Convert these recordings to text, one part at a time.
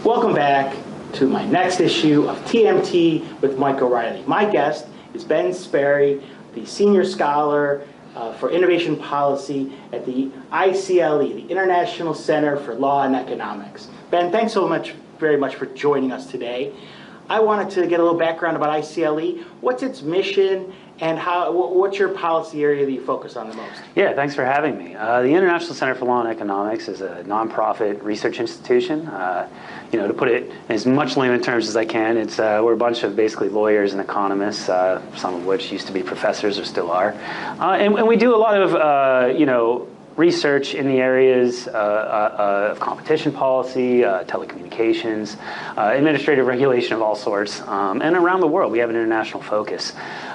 Welcome back to my next issue of TMT with Mike O'Reilly. My guest is Ben Sperry, the Senior Scholar for Innovation Policy at the ICLE, the International Center for Law and Economics. Ben, thanks very much for joining us today. I wanted to get a little background about ICLE. What's its mission, and what's your policy area that you focus on the most? Yeah, thanks for having me. The International Center for Law and Economics is a nonprofit research institution. To put it in as much layman terms as I can, we're a bunch of basically lawyers and economists, some of which used to be professors or still are, and we do a lot of research in the areas of competition policy, telecommunications, administrative regulation of all sorts, and around the world. We have an international focus.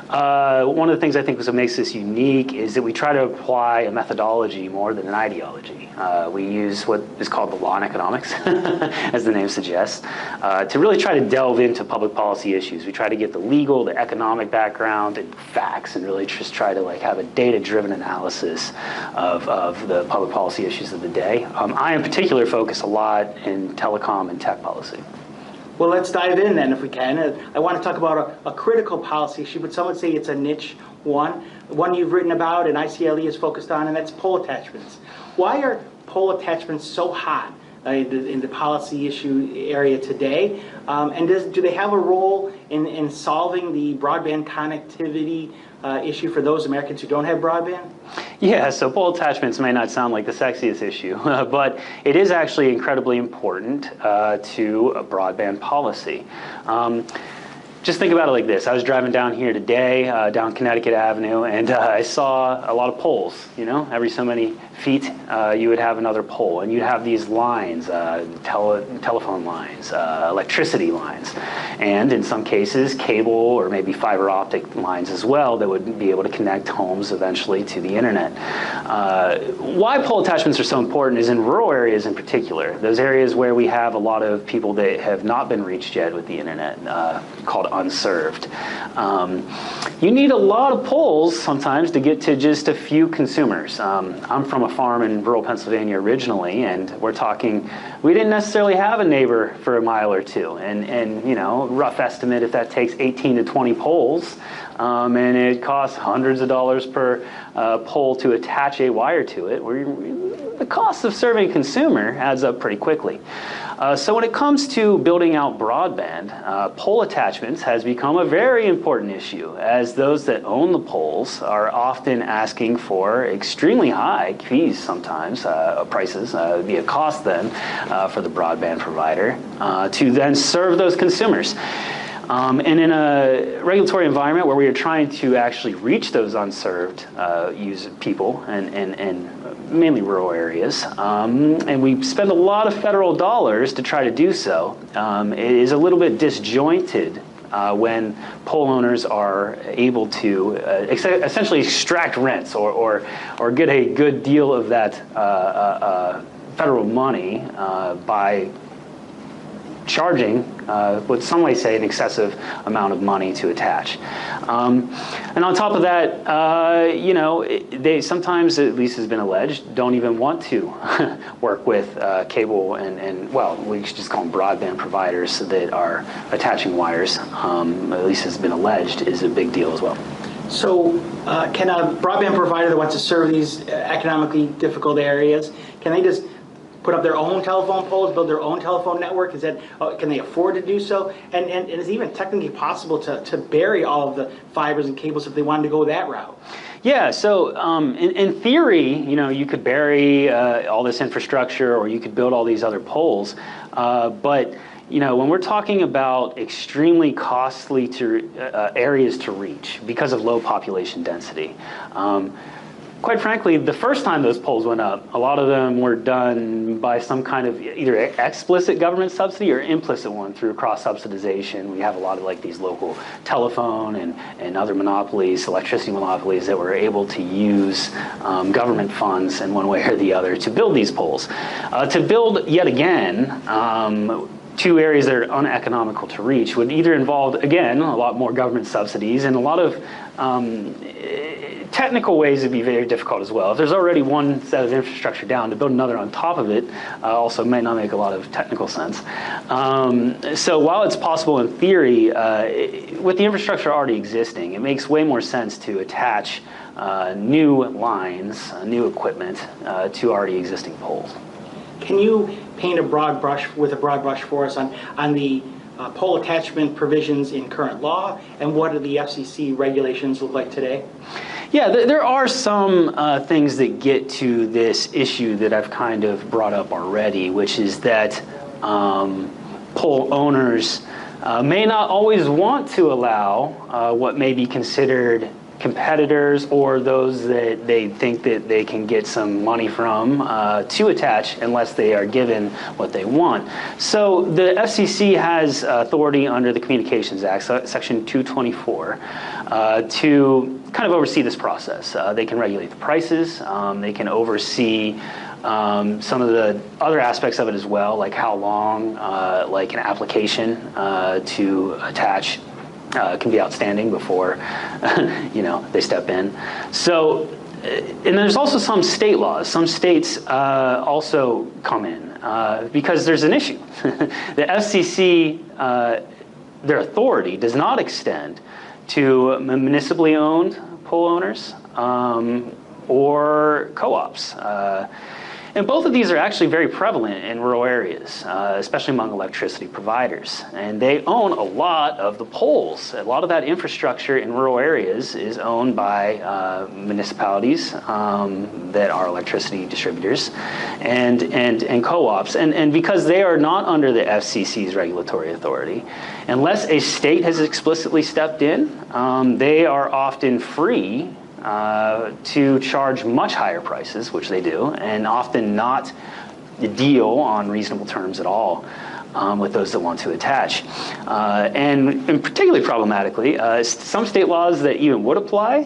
One of the things I think what makes this unique is that we try to apply a methodology more than an ideology. We use what is called the law and economics, as the name suggests, to really try to delve into public policy issues. We try to get the legal, the economic background, and facts, and really just try to have a data-driven analysis of the public policy issues of the day. I in particular focus a lot in telecom and tech policy. Well, let's dive in then if we can. I want to talk about a critical policy issue, but some would say it's a niche one you've written about and ICLE is focused on, and that's pole attachments. Why are pole attachments so hot in the policy issue area today? And do they have a role in solving the broadband connectivity issue for those Americans who don't have broadband? Yeah, so pole attachments may not sound like the sexiest issue, but it is actually incredibly important to a broadband policy. Just think about it like this. I was driving down here today, down Connecticut Avenue, and I saw a lot of poles. Every so many feet you would have another pole, and you'd have these lines, telephone lines, electricity lines, and in some cases cable or maybe fiber optic lines as well that would be able to connect homes eventually to the internet. Why pole attachments are so important is in rural areas in particular, those areas where we have a lot of people that have not been reached yet with the internet, called unserved. You need a lot of poles sometimes to get to just a few consumers. I'm from a farm in rural Pennsylvania originally, and we're talking, we didn't necessarily have a neighbor for a mile or two, and rough estimate, if that takes 18 to 20 poles, and it costs hundreds of dollars per pole to attach a wire to it, the cost of serving a consumer adds up pretty quickly. So when it comes to building out broadband, pole attachments has become a very important issue, as those that own the poles are often asking for extremely high fees sometimes, prices, be a cost then for the broadband provider to then serve those consumers. And in a regulatory environment where we are trying to actually reach those unserved people and mainly rural areas, and we spend a lot of federal dollars to try to do so, it is a little bit disjointed when pole owners are able to essentially extract rents or get a good deal of that federal money by charging what some might say an excessive amount of money to attach. And on top of that, they sometimes, at least has been alleged, don't even want to work with cable and well, we should just call them broadband providers that are attaching wires, at least has been alleged, is a big deal as well. So can a broadband provider that wants to serve these economically difficult areas, can they just put up their own telephone poles, build their own telephone network? Is that, can they afford to do so? And is it even technically possible to bury all of the fibers and cables if they wanted to go that route? Yeah, so in theory, you could bury all this infrastructure, or you could build all these other poles, but when we're talking about extremely costly areas to reach because of low population density, quite frankly, the first time those poles went up, a lot of them were done by some kind of either explicit government subsidy or implicit one through cross-subsidization. We have a lot of these local telephone and other monopolies, electricity monopolies, that were able to use government funds in one way or the other to build these poles. To build, yet again, two areas that are uneconomical to reach would either involve, again, a lot more government subsidies and a lot of technical ways would be very difficult as well. If there's already one set of infrastructure down, to build another on top of it also may not make a lot of technical sense. So while it's possible in theory, with the infrastructure already existing, it makes way more sense to attach new lines, new equipment to already existing poles. Can you paint a broad brush for us on the pole attachment provisions in current law, and what do the FCC regulations look like today? Yeah, there are some things that get to this issue that I've kind of brought up already, which is that pole owners may not always want to allow what may be considered competitors or those that they think that they can get some money from to attach unless they are given what they want. So the FCC has authority under the Communications Act, Section 224, to kind of oversee this process. They can regulate the prices, they can oversee some of the other aspects of it as well, like how long like an application to attach can be outstanding before they step in. So, and there's also some state laws. Some states also come in because there's an issue. The FCC, their authority does not extend to municipally owned pole owners or co-ops. And both of these are actually very prevalent in rural areas, especially among electricity providers. And they own a lot of the poles. A lot of that infrastructure in rural areas is owned by municipalities that are electricity distributors and co-ops. And because they are not under the FCC's regulatory authority, unless a state has explicitly stepped in, they are often free to charge much higher prices, which they do, and often not deal on reasonable terms at all with those that want to attach. And particularly problematically, some state laws that even would apply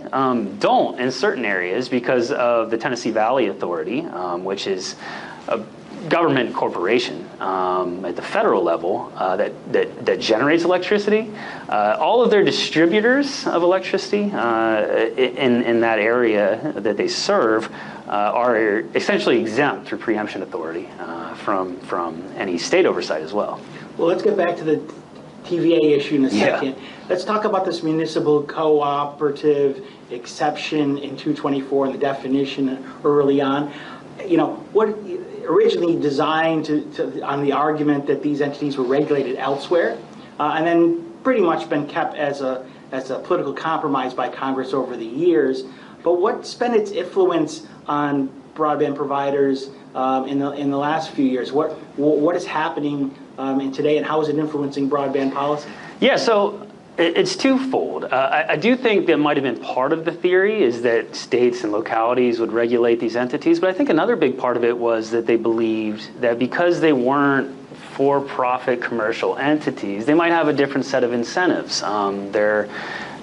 don't in certain areas because of the Tennessee Valley Authority, which is a government corporation at the federal level that generates electricity. All of their distributors of electricity in that area that they serve are essentially exempt through preemption authority from any state oversight as well. Well, let's get back to the TVA issue in a second. Yeah. Let's talk about this municipal cooperative exception in 224 and the definition early on. What originally designed on the argument that these entities were regulated elsewhere, and then pretty much been kept as a political compromise by Congress over the years. But what's been its influence on broadband providers in the last few years? What is happening in today, and how is it influencing broadband policy? Yeah, so it's twofold. I do think that might have been part of the theory is that states and localities would regulate these entities, but I think another big part of it was that they believed that because they weren't for-profit commercial entities, they might have a different set of incentives. They're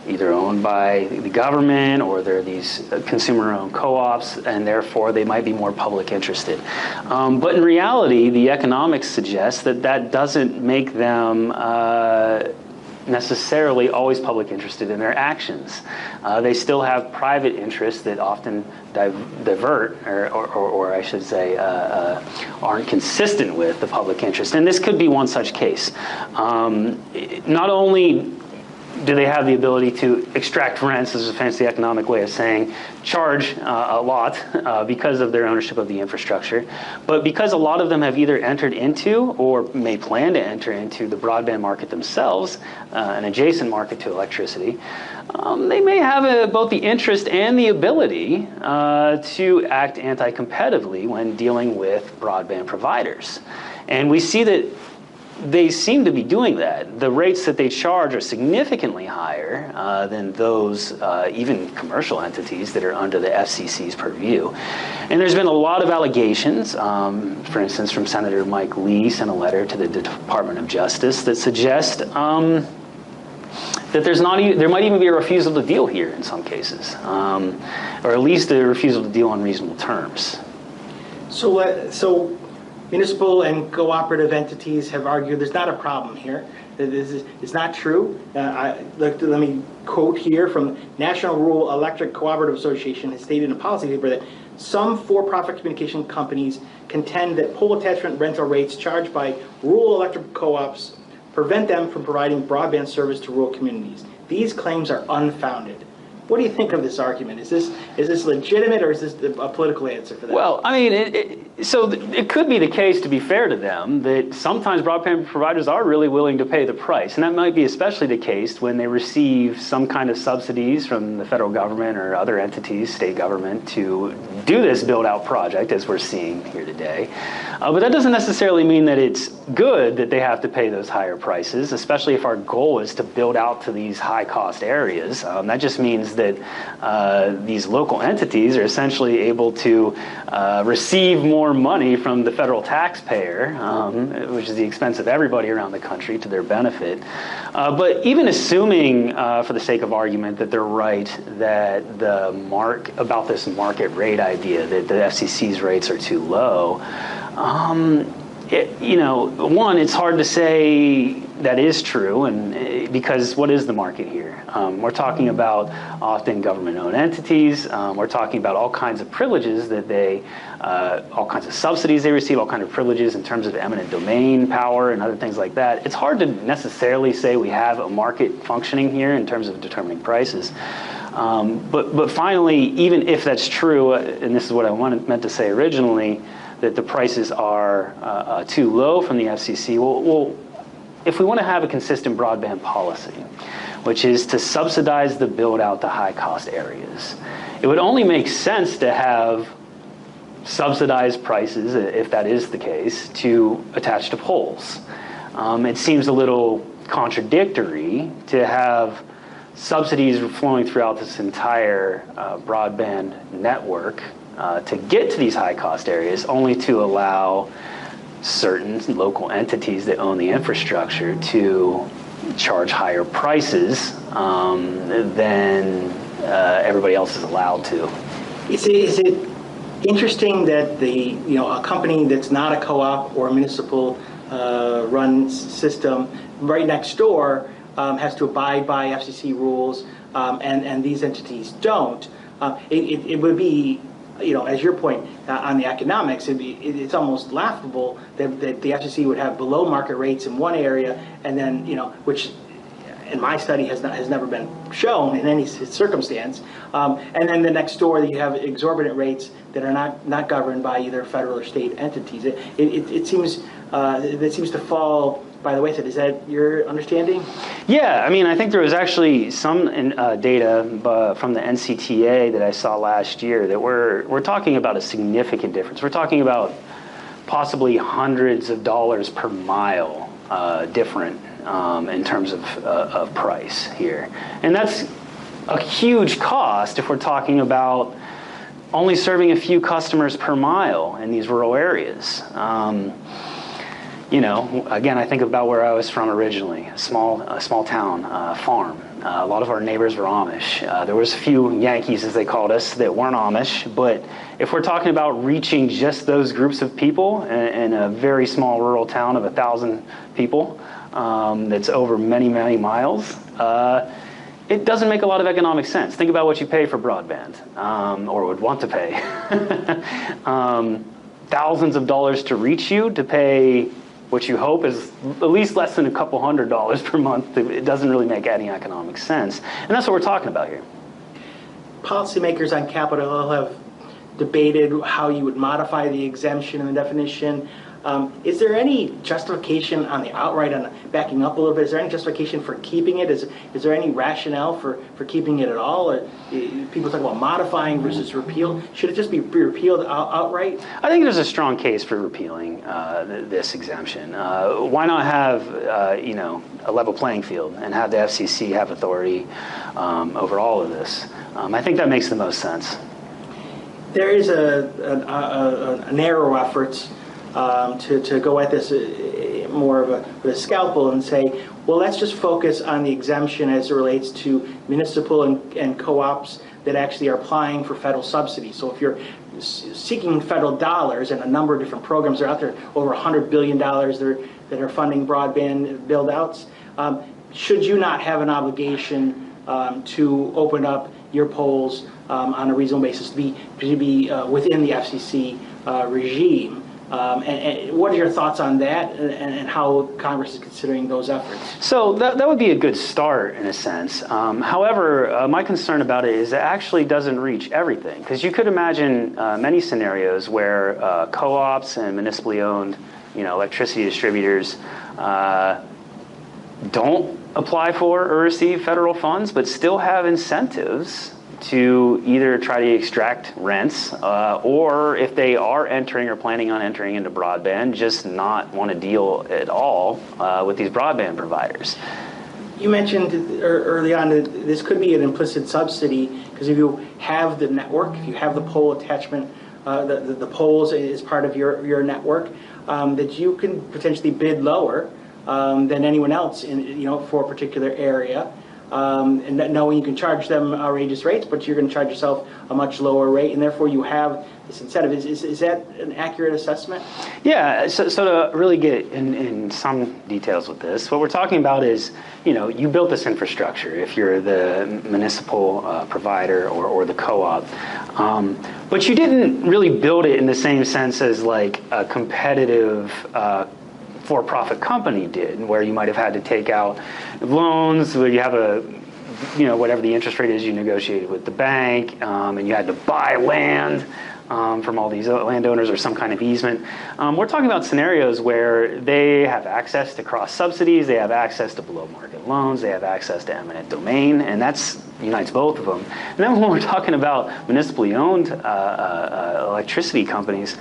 either owned by the government or they're these consumer-owned co-ops, and therefore they might be more public interested. But in reality, the economics suggests that that doesn't make them necessarily always public interested in their actions. They still have private interests that often divert, or I should say, aren't consistent with the public interest. And this could be one such case. Not only do they have the ability to extract rents, this is a fancy economic way of saying charge a lot because of their ownership of the infrastructure, but because a lot of them have either entered into or may plan to enter into the broadband market themselves, an adjacent market to electricity, they may have both the interest and the ability to act anti-competitively when dealing with broadband providers. And we see that they seem to be doing that. The rates that they charge are significantly higher than those even commercial entities that are under the FCC's purview. And there's been a lot of allegations, for instance, from Senator Mike Lee sent a letter to the Department of Justice that suggest that there might even be a refusal to deal here in some cases, or at least a refusal to deal on reasonable terms. So Municipal and cooperative entities have argued there's not a problem here. It's not true. Let me quote here from National Rural Electric Cooperative Association has stated in a policy paper that some for-profit communication companies contend that pole attachment rental rates charged by rural electric co-ops prevent them from providing broadband service to rural communities. These claims are unfounded. What do you think of this argument? Is this legitimate, or is this a political answer for that? Well, I mean, so it could be the case, to be fair to them, that sometimes broadband providers are really willing to pay the price. And that might be especially the case when they receive some kind of subsidies from the federal government or other entities, state government, to do this build-out project, as we're seeing here today. But that doesn't necessarily mean that it's good that they have to pay those higher prices, especially if our goal is to build out to these high-cost areas. That just means that these local entities are essentially able to receive more money from the federal taxpayer, which is the expense of everybody around the country, to their benefit. But even assuming, for the sake of argument, that they're right, that about this market rate idea, that the FCC's rates are too low, one, it's hard to say that is true, and because what is the market here? We're talking about often government-owned entities. We're talking about all kinds of privileges that all kinds of subsidies they receive, all kinds of privileges in terms of eminent domain power and other things like that. It's hard to necessarily say we have a market functioning here in terms of determining prices. But finally, even if that's true, and this is what I meant to say originally, that the prices are too low from the FCC, well, if we want to have a consistent broadband policy, which is to subsidize the build out to high cost areas, it would only make sense to have subsidized prices, if that is the case, to attach to poles. It seems a little contradictory to have subsidies flowing throughout this entire broadband network to get to these high cost areas, only to allow certain local entities that own the infrastructure to charge higher prices than everybody else is allowed to. Is it interesting that a company that's not a co-op or a municipal run system right next door has to abide by FCC rules, and these entities don't? It would be, as your point on the economics, it's almost laughable that the FCC would have below market rates in one area, and then which in my study has never been shown in any circumstance, and then the next door you have exorbitant rates that are not governed by either federal or state entities. It seems to fall by the wayside. Is that your understanding? Yeah, I mean, I think there was actually some data from the NCTA that I saw last year that we're talking about a significant difference. We're talking about possibly hundreds of dollars per mile different in terms of price here. And that's a huge cost if we're talking about only serving a few customers per mile in these rural areas. Again, I think about where I was from originally, a small town farm. A lot of our neighbors were Amish. There was a few Yankees, as they called us, that weren't Amish. But if we're talking about reaching just those groups of people in a very small rural town of 1,000 people, that's over many, many miles, it doesn't make a lot of economic sense. Think about what you pay for broadband, or would want to pay. Thousands of dollars to reach you, to pay what you hope is at least less than a couple $100s per month. It doesn't really make any economic sense. And that's what we're talking about here. Policymakers on Capitol Hill have debated how you would modify the exemption and the definition. Is there any justification on the outright, on backing up a little bit, is there any justification for keeping it? Is there any rationale for keeping it at all? Or, people talk about modifying versus repeal. Should it just be repealed outright? I think there's a strong case for repealing this exemption. Why not have a level playing field and have the FCC have authority over all of this? I think that makes the most sense. There is a narrow effort to go at this more of a scalpel and say, well, let's just focus on the exemption as it relates to municipal and co-ops that actually are applying for federal subsidies. So if you're seeking federal dollars, and a number of different programs are out there, over $100 billion that are funding broadband build-outs, should you not have an obligation to open up your polls on a reasonable basis to be within the FCC regime? And what are your thoughts on that, and how Congress is considering those efforts? So that would be a good start in a sense. However, my concern about it is it actually doesn't reach everything, because you could imagine many scenarios where co-ops and municipally owned, electricity distributors don't apply for or receive federal funds, but still have incentives to either try to extract rents, or if they are entering or planning on entering into broadband, just not want to deal at all with these broadband providers. You mentioned early on that this could be an implicit subsidy, because if you have the network, if you have the pole attachment, the poles is part of your network, that you can potentially bid lower than anyone else for a particular area. And knowing you can charge them outrageous rates, but you're going to charge yourself a much lower rate, and therefore you have this incentive. Is that an accurate assessment? Yeah, so to really get in some details with this, what we're talking about is, you built this infrastructure if you're the municipal provider or the co-op, but you didn't really build it in the same sense as like a competitive for-profit company did, where you might have had to take out loans, where you have whatever the interest rate is you negotiated with the bank, and you had to buy land from all these landowners or some kind of easement. We're talking about scenarios where they have access to cross subsidies, they have access to below market loans, they have access to eminent domain, and that unites both of them. And then when we're talking about municipally owned electricity companies,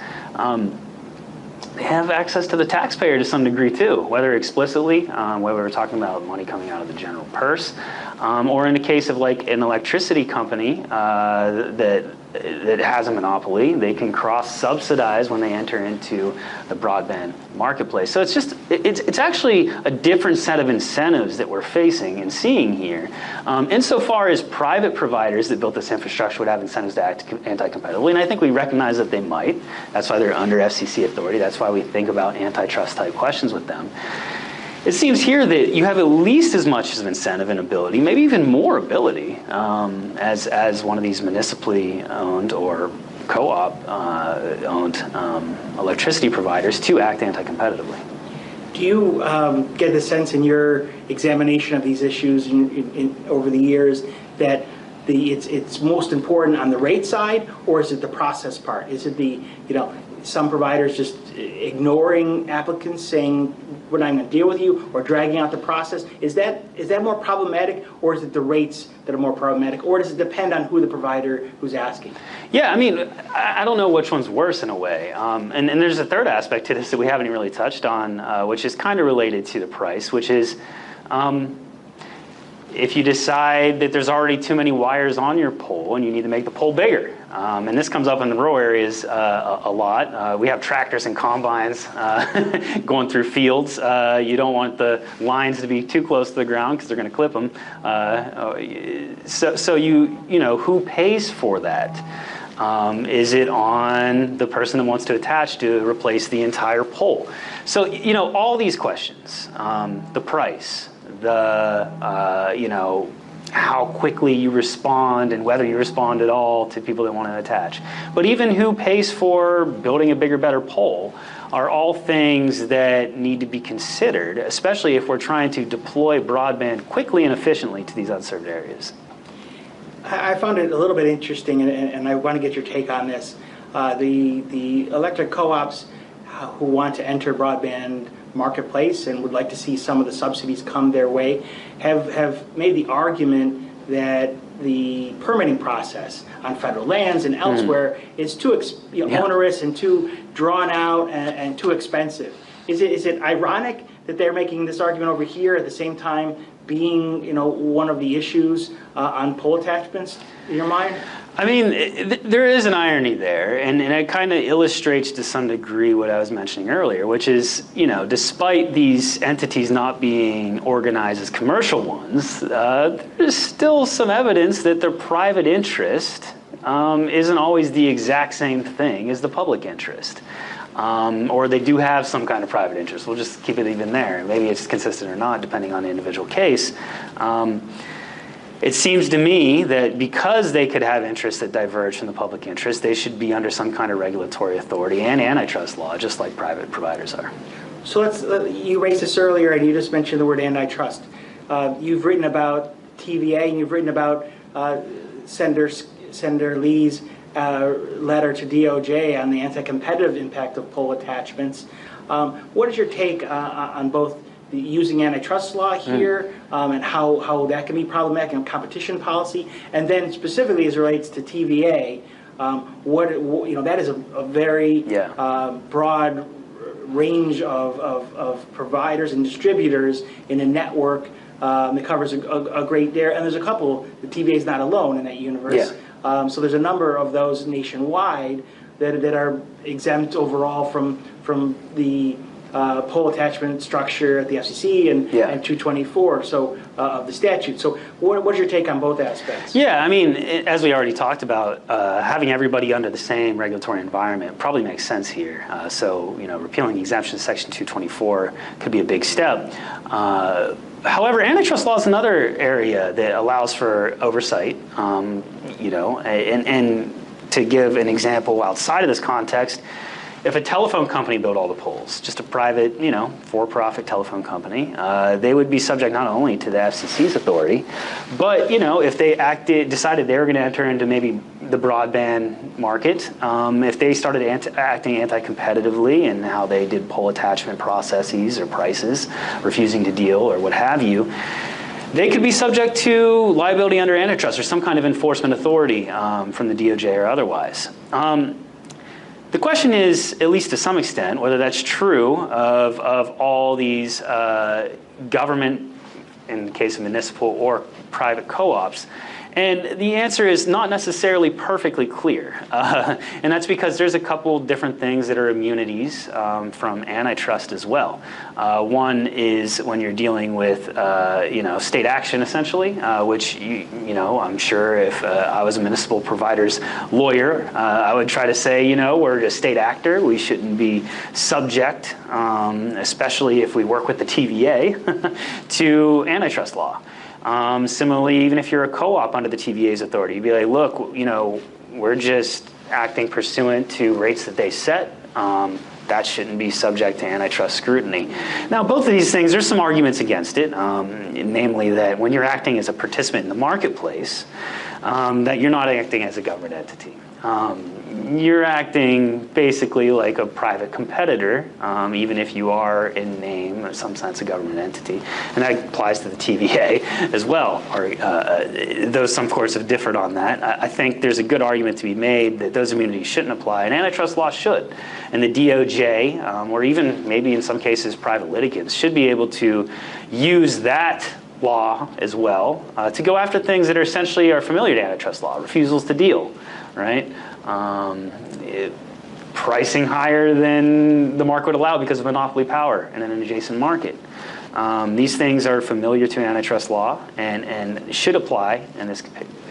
they have access to the taxpayer to some degree too, whether explicitly, whether we're talking about money coming out of the general purse, or in the case of like an electricity company that has a monopoly, they can cross-subsidize when they enter into the broadband marketplace. So it's actually a different set of incentives that we're facing and seeing here. Insofar as private providers that built this infrastructure would have incentives to act anti-competitively, and I think we recognize that they might. That's why they're under FCC authority. That's why we think about antitrust type questions with them. It seems here that you have at least as much as an incentive and ability, maybe even more ability, as one of these municipally owned or co-op owned electricity providers to act anti-competitively. Do you get the sense in your examination of these issues over the years that it's most important on the rate side, or is it the process part? Is it some providers just ignoring applicants, saying we're not going to deal with you, or dragging out the process? Is that more problematic, or is it the rates that are more problematic, or does it depend on who the provider who's asking? Yeah, I mean, I don't know which one's worse in a way. And there's a third aspect to this that we haven't really touched on, which is kind of related to the price, which is if you decide that there's already too many wires on your pole and you need to make the pole bigger. And this comes up in the rural areas a lot. We have tractors and combines going through fields. You don't want the lines to be too close to the ground because they're going to clip them. So who pays for that? Is it on the person that wants to attach to replace the entire pole? So, all these questions, the price, how quickly you respond and whether you respond at all to people that want to attach. But even who pays for building a bigger, better pole are all things that need to be considered, especially if we're trying to deploy broadband quickly and efficiently to these unserved areas. I found it a little bit interesting, and I want to get your take on this. The electric co-ops who want to enter broadband marketplace and would like to see some of the subsidies come their way have made the argument that the permitting process on federal lands and elsewhere is too onerous and too drawn out and too expensive. Is it ironic that they're making this argument over here at the same time being one of the issues on pole attachments in your mind? I mean, there is an irony there, and it kind of illustrates to some degree what I was mentioning earlier, which is, despite these entities not being organized as commercial ones, there's still some evidence that their private interest isn't always the exact same thing as the public interest. Or they do have some kind of private interest. We'll just keep it even there. Maybe it's consistent or not, depending on the individual case. It seems to me that because they could have interests that diverge from the public interest, they should be under some kind of regulatory authority and antitrust law, just like private providers are. So you raised this earlier, and you just mentioned the word antitrust. You've written about TVA, and you've written about Senator Lee's letter to DOJ on the anti-competitive impact of poll attachments. What is your take on both using antitrust law here and how that can be problematic in competition policy, and then specifically as it relates to TVA, that is a very broad range of providers and distributors in a network that covers a great area, and there's a couple. The TVA is not alone in that universe. Yeah. So there's a number of those nationwide that are exempt overall from the poll attachment structure at the FCC and 224 of the statute. So what's your take on both aspects? Yeah, I mean, as we already talked about, having everybody under the same regulatory environment probably makes sense here. So repealing the exemption section 224 could be a big step. However, antitrust law is another area that allows for oversight, and to give an example outside of this context, if a telephone company built all the polls, just a private, for-profit telephone company, they would be subject not only to the FCC's authority, but, if they decided they were going to enter into maybe the broadband market, if they started acting anti-competitively in how they did poll attachment processes or prices, refusing to deal or what have you, they could be subject to liability under antitrust or some kind of enforcement authority from the DOJ or otherwise. The question is, at least to some extent, whether that's true of all these government, in the case of municipal or private co-ops. And the answer is not necessarily perfectly clear. And that's because there's a couple different things that are immunities from antitrust as well. One is when you're dealing with state action, essentially, which I'm sure if I was a municipal provider's lawyer, I would try to say, we're a state actor. We shouldn't be subject, especially if we work with the TVA, to antitrust law. Similarly, even if you're a co-op under the TVA's authority, you'd be like, look, we're just acting pursuant to rates that they set. That shouldn't be subject to antitrust scrutiny. Now, both of these things, there's some arguments against it, namely that when you're acting as a participant in the marketplace, that you're not acting as a government entity. You're acting basically like a private competitor, even if you are in name, in some sense, a government entity. And that applies to the TVA as well, though some courts have differed on that. I think there's a good argument to be made that those immunities shouldn't apply, and antitrust law should. And the DOJ, or even maybe in some cases private litigants, should be able to use that law as well to go after things that are essentially familiar to antitrust law, refusals to deal, right? Pricing higher than the market would allow because of monopoly power in an adjacent market. These things are familiar to antitrust law and should apply in this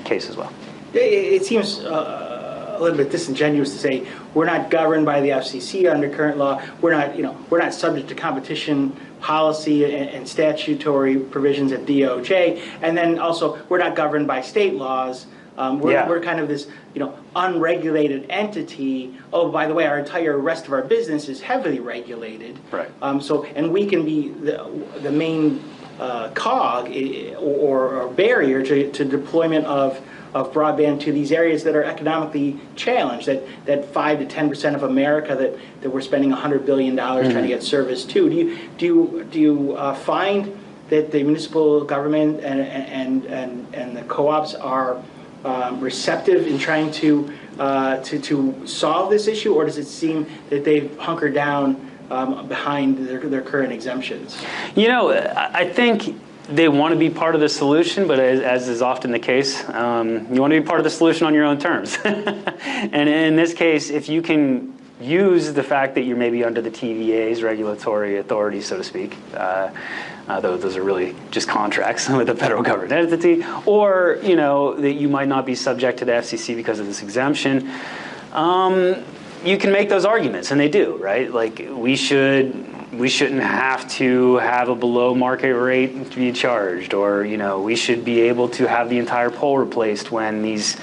case as well. It seems a little bit disingenuous to say we're not governed by the FCC under current law. We're not subject to competition policy and statutory provisions at DOJ, and then also we're not governed by state laws. We're kind of this, unregulated entity. Oh, by the way, our entire rest of our business is heavily regulated. Right. And we can be the main cog or barrier to deployment of broadband to these areas that are economically challenged. That 5 to 10% of America that we're spending $100 billion trying to get service to. Do you find that the municipal government and the co-ops are receptive in trying to solve this issue, or does it seem that they've hunkered down behind their current exemptions? I think they want to be part of the solution, but as is often the case, you want to be part of the solution on your own terms. And in this case, if you can use the fact that you're maybe under the TVA's regulatory authority, so to speak, though those are really just contracts with a federal government entity, or that you might not be subject to the FCC because of this exemption, you can make those arguments, and they do, right? Like we shouldn't have to have a below market rate to be charged, or we should be able to have the entire pole replaced when these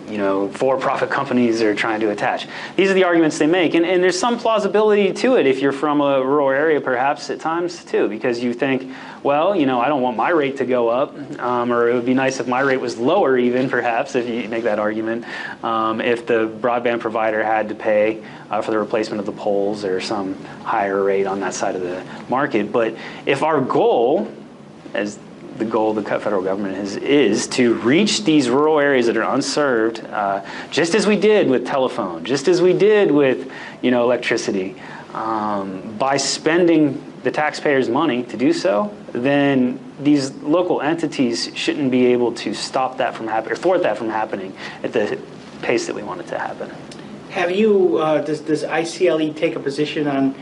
for-profit companies are trying to attach. These are the arguments they make, and there's some plausibility to it if you're from a rural area, perhaps at times too, because you think, well, I don't want my rate to go up, or it would be nice if my rate was lower even, perhaps, if you make that argument, if the broadband provider had to pay for the replacement of the poles or some higher rate on that side of the market. But if our goal, as the goal of the federal government is to reach these rural areas that are unserved, just as we did with telephone, just as we did with electricity, by spending the taxpayers' money to do so, then these local entities shouldn't be able to stop that from happening or thwart that from happening at the pace that we want it to happen. Have you, does ICLE take a position on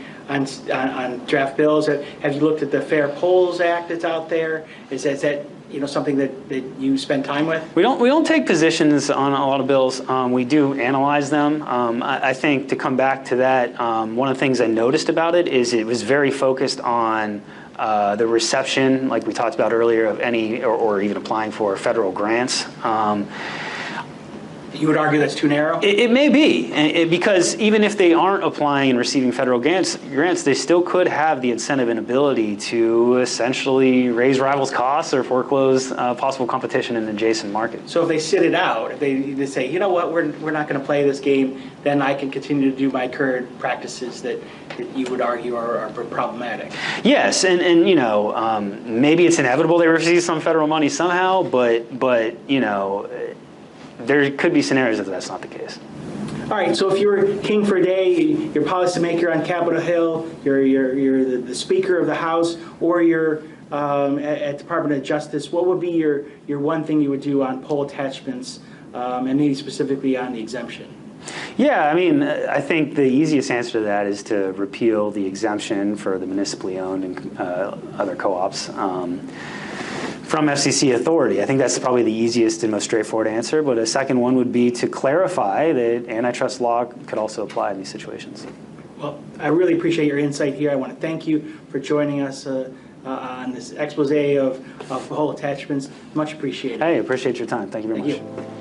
draft bills? Have you looked at the Fair Polls Act that's out there? Is that something that you spend time with? We don't take positions on a lot of bills. We do analyze them. I think to come back to that, one of the things I noticed about it is it was very focused on the reception, like we talked about earlier, of any or even applying for federal grants. You would argue that's too narrow? It may be, because even if they aren't applying and receiving federal grants, they still could have the incentive and ability to essentially raise rivals' costs or foreclose possible competition in adjacent markets. So if they sit it out, if they say, you know what, we're not going to play this game, then I can continue to do my current practices that you would argue are problematic. Yes, and maybe it's inevitable they receive some federal money somehow, but there could be scenarios if that's not the case. All right, so if you're king for a day, you're policymaker on Capitol Hill, you're the Speaker of the House, or you're at Department of Justice, what would be your one thing you would do on pole attachments, and maybe specifically on the exemption? Yeah, I think the easiest answer to that is to repeal the exemption for the municipally owned and other co-ops from FCC authority. I think that's probably the easiest and most straightforward answer, but a second one would be to clarify that antitrust law could also apply in these situations. Well, I really appreciate your insight here. I want to thank you for joining us on this expose of pole attachments. Much appreciated. Hey, appreciate your time. Thank you very much. Thank you.